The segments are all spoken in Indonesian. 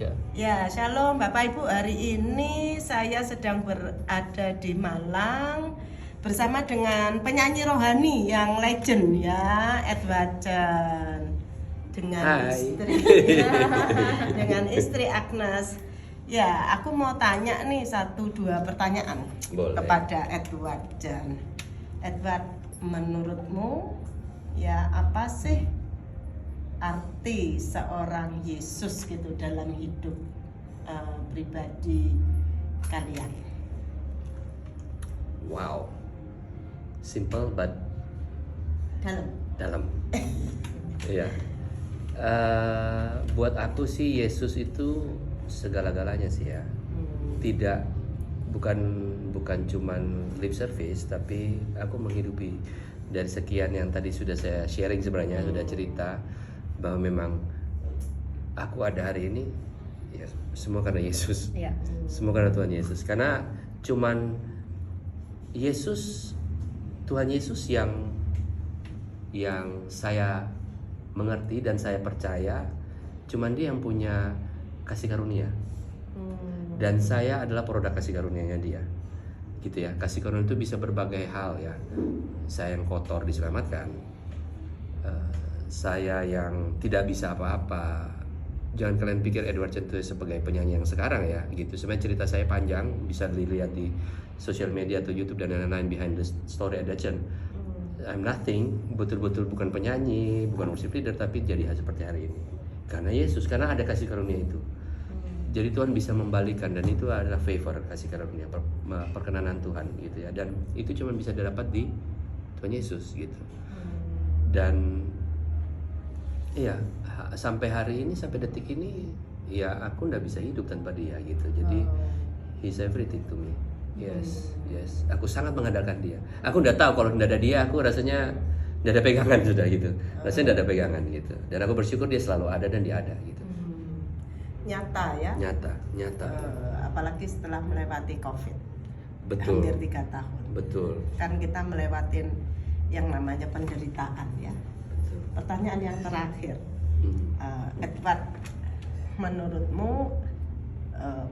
Ya. Ya, shalom Bapak Ibu. Hari ini saya sedang berada di Malang bersama dengan penyanyi rohani yang legend ya, Edward Jan, dengan Hai. istri dengan istri Agnes. Ya, aku mau tanya nih 1-2 pertanyaan Boleh. kepada Edward Jan. Edward, menurutmu ya apa sih arti seorang Yesus gitu dalam hidup pribadi kalian? Wow. Simple but dalam. Iya. Buat aku sih Yesus itu segala-galanya sih ya. Tidak bukan cuman lip service, tapi aku menghidupi dari sekian yang tadi sudah saya sharing sebenarnya, sudah cerita bahwa memang aku ada hari ini ya semua karena Yesus. Ya. Semua karena Tuhan Yesus. Karena cuman Yesus, Tuhan Yesus yang saya mengerti dan saya percaya, cuman Dia yang punya kasih karunia. Dan saya adalah produk kasih karunia-Nya Dia. Gitu ya. Kasih karunia itu bisa berbagai hal ya. Saya yang kotor diselamatkan. Saya yang tidak bisa apa-apa. Jangan kalian pikir Edward Jan itu sebagai penyanyi yang sekarang ya, gitu. Sebenarnya cerita saya panjang, bisa dilihat di sosial media atau YouTube dan lain-lain behind the story Edward Jan. I'm nothing, betul-betul bukan penyanyi, bukan worship leader, tapi jadi seperti hari ini. Karena Yesus, karena ada kasih karunia itu. Jadi Tuhan bisa membalikan, dan itu adalah favor, kasih karunia, perkenanan Tuhan gitu ya. Dan itu cuma bisa didapat di Tuhan Yesus gitu. Dan iya, sampai hari ini, sampai detik ini, ya aku nggak bisa hidup tanpa Dia gitu. Jadi He's everything to me. Yes. Aku sangat mengandalkan Dia. Aku nggak tahu kalau nggak ada Dia, aku rasanya nggak ada pegangan sudah gitu. Rasanya nggak ada pegangan gitu. Dan aku bersyukur Dia selalu ada dan Dia ada gitu. Nyata ya. Nyata. Apalagi setelah melewati COVID. Betul. Hampir 3 tahun. Betul. Kan kita melewatin yang namanya penderitaan ya. Betul. Pertanyaan yang terakhir, Edward, menurutmu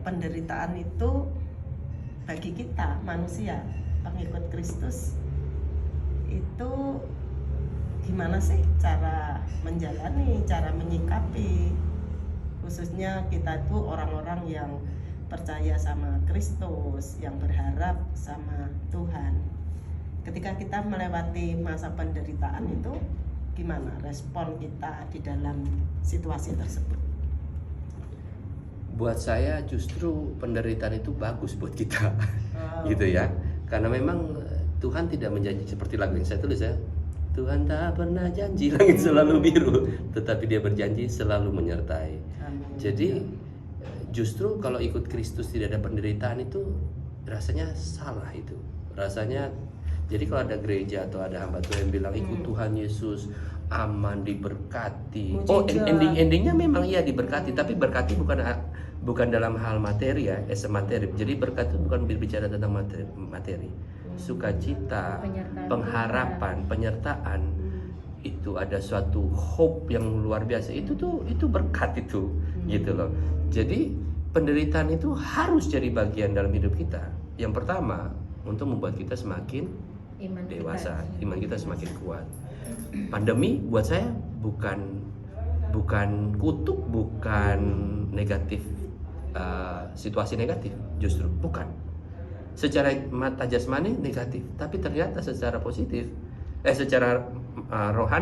penderitaan itu bagi kita manusia pengikut Kristus itu gimana sih cara menjalani, cara menyikapi, khususnya kita itu orang-orang yang percaya sama Kristus, yang berharap sama Tuhan. Ketika kita melewati masa penderitaan itu, gimana respon kita di dalam situasi tersebut? Buat saya justru penderitaan itu bagus buat kita. Gitu ya. Karena memang Tuhan tidak menjanji seperti lagu yang saya tulis ya. Tuhan tak pernah janji langit selalu biru, tetapi Dia berjanji selalu menyertai. Jadi justru kalau ikut Kristus tidak ada penderitaan itu rasanya salah itu. Rasanya, jadi kalau ada gereja atau ada hamba Tuhan yang bilang ikut Tuhan Yesus aman, diberkati. Endingnya memang iya diberkati, tapi berkati bukan dalam hal materi ya, materi. Jadi berkat itu bukan berbicara tentang materi. Sukacita, pengharapan, penyertaan, itu ada suatu hope yang luar biasa. Itu berkat itu, gitu loh. Jadi penderitaan itu harus jadi bagian dalam hidup kita. Yang pertama, untuk membuat kita semakin dewasa, iman kita semakin kuat. Pandemi buat saya bukan kutuk, bukan negatif, situasi negatif, justru bukan. Secara mata jasmani negatif, tapi ternyata secara positif, secara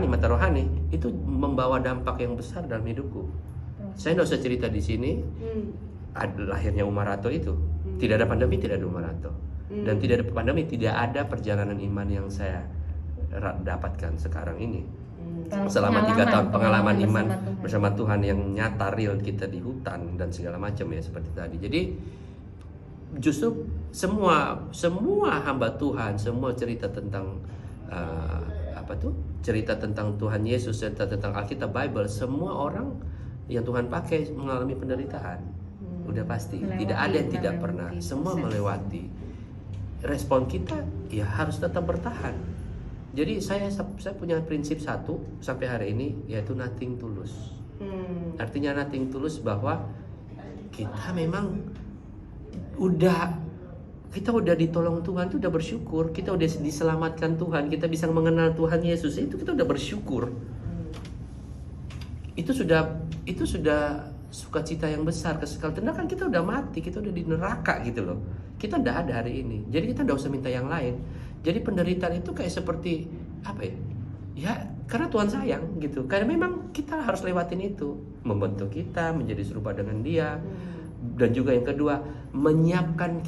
mata rohani itu membawa dampak yang besar dalam hidupku. Saya nggak usah cerita di sini. Lahirnya Umarato itu tidak ada pandemi, tidak ada Umarato, dan tidak ada pandemi, tidak ada perjalanan iman yang saya dapatkan sekarang ini. Selama 3 tahun pengalaman iman bersama Tuhan yang nyata real, kita di hutan dan segala macam ya seperti tadi. Jadi justru semua hamba Tuhan, semua cerita tentang cerita tentang Tuhan Yesus, cerita tentang Alkitab Bible, semua orang yang Tuhan pakai mengalami penderitaan. Udah pasti, tidak ada yang tidak pernah, semua melewati. Respon kita ya harus tetap bertahan. Jadi saya punya prinsip satu sampai hari ini, yaitu nothing tulus. Artinya nothing tulus bahwa kita memang kita udah ditolong Tuhan, itu udah bersyukur. Kita udah diselamatkan Tuhan, kita bisa mengenal Tuhan Yesus, itu kita udah bersyukur. Itu sudah sukacita yang besar. Kalau tidak kan kita udah mati, kita udah di neraka gitu loh. Kita udah ada hari ini. Jadi kita udah usah minta yang lain. Jadi penderitaan itu kayak seperti apa ya? Ya karena Tuhan sayang gitu. Karena memang kita harus lewatin itu, membentuk kita menjadi serupa dengan Dia. Dan juga yang kedua, menyiapkan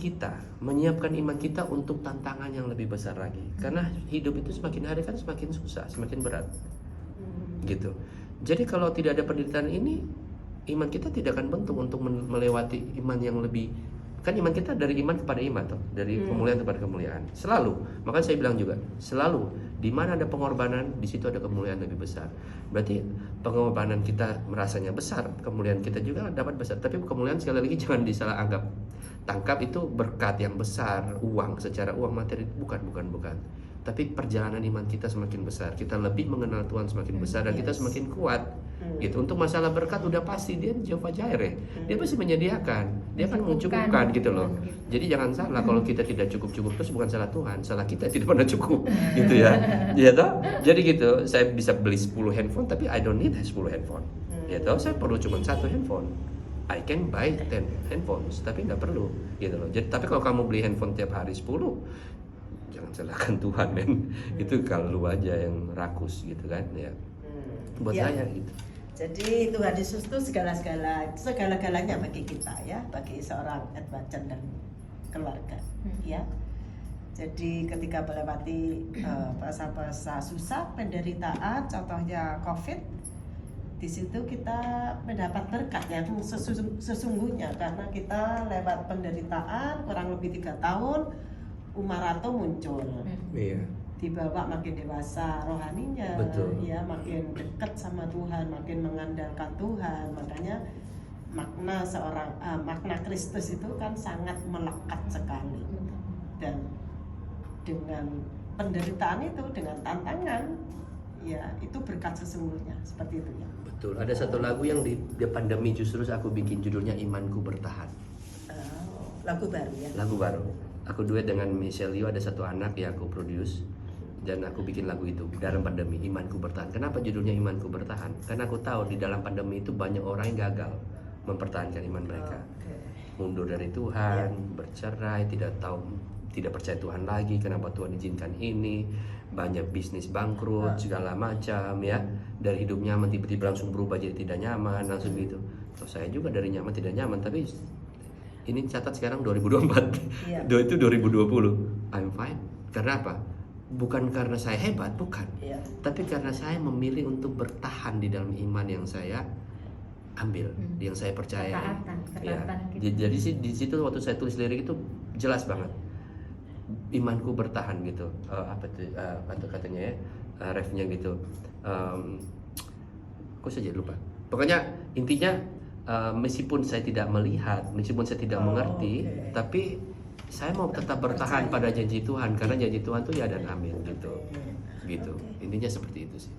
iman kita untuk tantangan yang lebih besar lagi. Karena hidup itu semakin hari kan semakin susah, semakin berat. Gitu. Jadi kalau tidak ada penderitaan ini, iman kita tidak akan bentuk untuk melewati iman yang lebih. Kan iman kita dari iman kepada iman toh, dari kemuliaan kepada kemuliaan. Selalu. Makanya saya bilang juga, selalu di mana ada pengorbanan, di situ ada kemuliaan lebih besar. Berarti pengorbanan kita merasanya besar, kemuliaan kita juga dapat besar. Tapi kemuliaan sekali lagi jangan disalah anggap. Tangkap itu berkat yang besar, uang, secara uang materi, bukan. Tapi perjalanan iman kita semakin besar, kita lebih mengenal Tuhan semakin besar, dan kita semakin kuat. Gitu. Untuk masalah berkat udah pasti Dia Jehovah Jireh, Dia pasti menyediakan, Dia akan mencukupkan gitu loh. Jadi jangan salah kalau kita tidak cukup terus, bukan salah Tuhan, salah kita tidak pernah cukup, gitu ya. Ya toh? Jadi gitu, saya bisa beli 10 handphone tapi I don't need 10 handphone. Ya toh, saya perlu cuma 1 handphone. I can buy 10 handphones, tapi nggak perlu, gitu loh. Jadi, tapi kalau kamu beli handphone tiap hari 10, jangan salahkan Tuhan, men. Itu kalau lu aja yang rakus gitu kan ya. Buat saya gitu. Jadi Tuhan Yesus itu segala-galanya bagi kita ya, bagi seorang Edward Chen dan keluarga ya. Jadi ketika melewati masa-masa susah, penderitaan, contohnya COVID, di situ kita mendapat berkat ya sesungguhnya, karena kita lewat penderitaan kurang lebih 3 tahun, Umarato muncul. Iya. Dibawa makin dewasa rohaninya. Betul. Ya, makin dekat sama Tuhan, makin mengandalkan Tuhan. Makanya makna Kristus itu kan sangat melekat sekali. Dan dengan penderitaan itu, dengan tantangan, ya itu berkat sesungguhnya, seperti itu ya. Betul. Ada satu lagu yang di pandemi justru aku bikin judulnya Imanku Bertahan. Lagu baru ya. Lagu baru. Aku duet dengan Michelle Yu, ada satu anak yang aku produce, dan aku bikin lagu itu dalam pandemi, Imanku Bertahan. Kenapa judulnya Imanku Bertahan? Karena aku tahu di dalam pandemi itu banyak orang yang gagal mempertahankan iman mereka. Mundur dari Tuhan, bercerai, tidak percaya Tuhan lagi, kenapa Tuhan izinkan ini, banyak bisnis bangkrut, segala macam ya. Dari hidup nyaman tiba-tiba langsung berubah jadi tidak nyaman, langsung gitu. Terus saya juga dari nyaman tidak nyaman, tapi ini catat sekarang 2024, itu 2020, I'm fine. Karena apa? Bukan karena saya hebat, bukan. Tapi karena saya memilih untuk bertahan di dalam iman yang saya ambil, yang saya percaya. Ya. Jadi di situ waktu saya tulis lirik itu jelas banget, imanku bertahan gitu. Katanya ya, refnya gitu. Kok saja lupa. Pokoknya intinya, meskipun saya tidak melihat, meskipun saya tidak mengerti, tapi saya mau tetap bertahan pada janji Tuhan, karena janji Tuhan itu ya dan amin gitu. Intinya seperti itu sih.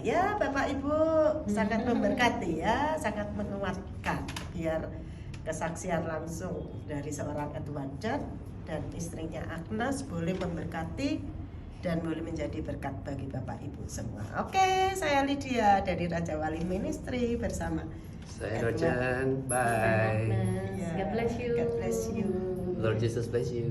Ya Bapak Ibu sangat memberkati ya, sangat menguatkan, biar kesaksian langsung dari seorang Edward Chen dan istrinya Agnes boleh memberkati dan boleh menjadi berkat bagi Bapak Ibu semua. Oke, saya Lydia dari Raja Wali Ministry bersama Saya Rojan, bye. God bless you. God bless you. Lord Jesus bless you.